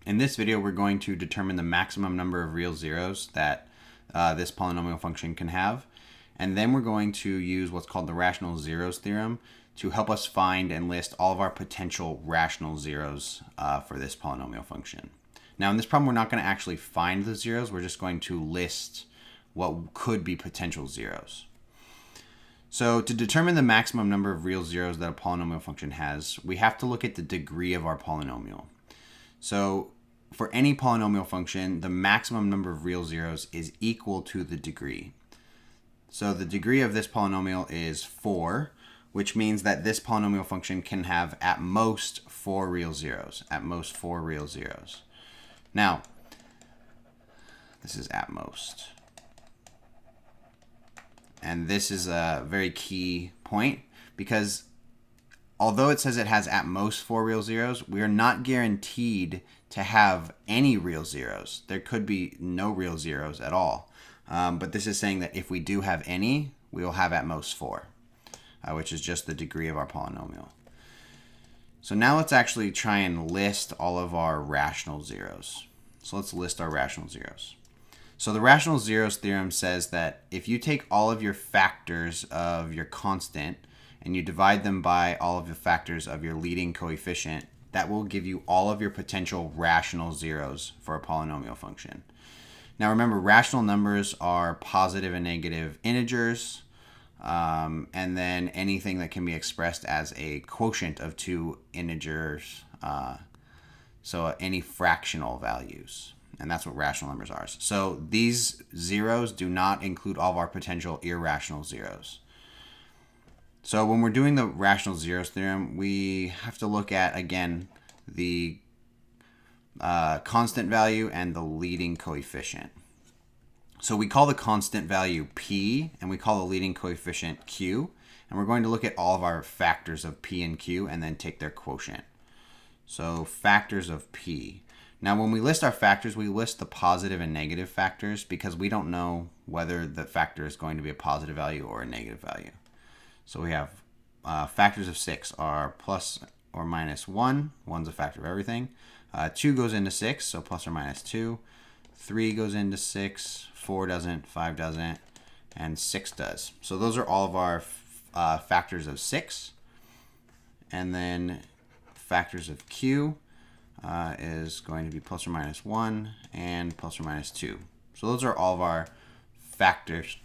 In this video, we're going to determine the maximum number of real zeros that this polynomial function can have. And then we're going to use what's called the Rational Zeros Theorem to help us find and list all of our potential rational zeros for this polynomial function. Now, in this problem, we're not going to actually find the zeros. We're just going to list what could be potential zeros. So to determine the maximum number of real zeros that a polynomial function has, we have to look at the degree of our polynomial. So for any polynomial function, the maximum number of real zeros is equal to the degree. So the degree of this polynomial is 4, which means that this polynomial function can have at most 4 real zeros. At most 4 real zeros. Now, this is at most. And this is a very key point because although it says it has at most 4 real zeros, we are not guaranteed to have any real zeros. There could be no real zeros at all. But this is saying that if we do have any, we will have at most 4, which is just the degree of our polynomial. So now let's actually try and list all of our rational zeros. So let's list our rational zeros. So the Rational Zeros Theorem says that if you take all of your factors of your constant and you divide them by all of the factors of your leading coefficient, that will give you all of your potential rational zeros for a polynomial function. Now remember, rational numbers are positive and negative integers, and then anything that can be expressed as a quotient of two integers, so any fractional values. And that's what rational numbers are. So these zeros do not include all of our potential irrational zeros. So when we're doing the Rational Zeros Theorem, we have to look at, again, the constant value and the leading coefficient. So we call the constant value P, and we call the leading coefficient Q. And we're going to look at all of our factors of P and Q and then take their quotient. So factors of P. Now, when we list our factors, we list the positive and negative factors because we don't know whether the factor is going to be a positive value or a negative value. So we have factors of 6 are plus or minus 1. 1's a factor of everything. 2 goes into 6, so plus or minus 2. 3 goes into 6. 4 doesn't. 5 doesn't. And 6 does. So those are all of our factors of 6. And then factors of Q is going to be plus or minus 1 and plus or minus 2. So those are all of our factors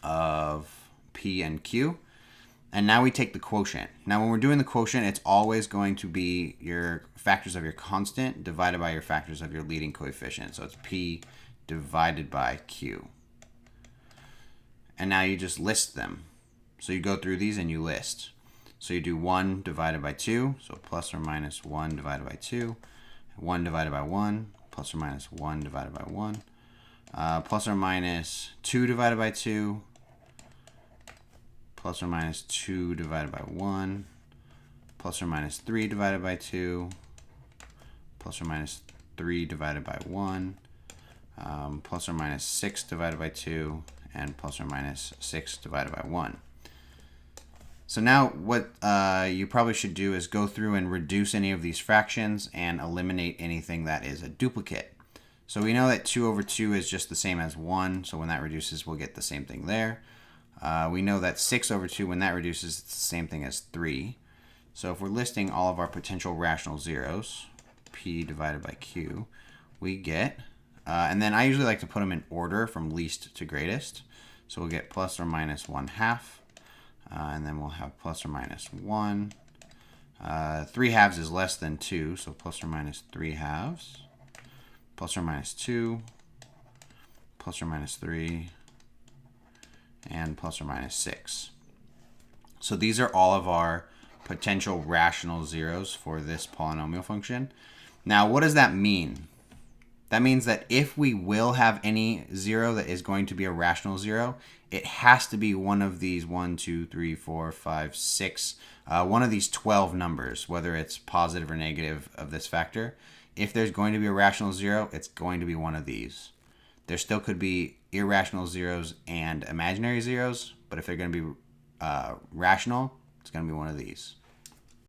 of P and Q. And now we take the quotient. Now when we're doing the quotient, it's always going to be your factors of your constant divided by your factors of your leading coefficient. So it's P divided by Q. And now you just list them. So you go through these and you list. So you do 1 divided by 2, so plus or minus 1 divided by 2. 1 divided by 1, plus or minus 1 divided by 1. Plus or minus 2 divided by 2. Plus or minus 2 divided by 1. Plus or minus 3 divided by 2. Plus or minus 3 divided by 1. Plus or minus 6 divided by 2. And plus or minus 6 divided by 1. So now what you probably should do is go through and reduce any of these fractions and eliminate anything that is a duplicate. So we know that 2 over 2 is just the same as 1, so when that reduces, we'll get the same thing there. We know that 6 over 2, when that reduces, it's the same thing as 3. So if we're listing all of our potential rational zeros, P divided by Q, we get, and then I usually like to put them in order from least to greatest. So we'll get plus or minus 1/2. And then we'll have plus or minus 1. 3 halves is less than 2, so plus or minus 3 halves. Plus or minus 2. Plus or minus 3. And plus or minus 6. So these are all of our potential rational zeros for this polynomial function. Now, what does that mean? That means that if we will have any zero that is going to be a rational zero, it has to be one of these 1, 2, 3, 4, 5, 6, one of these 12 numbers, whether it's positive or negative of this factor. If there's going to be a rational zero, it's going to be one of these. There still could be irrational zeros and imaginary zeros, but if they're going to be rational, it's going to be one of these.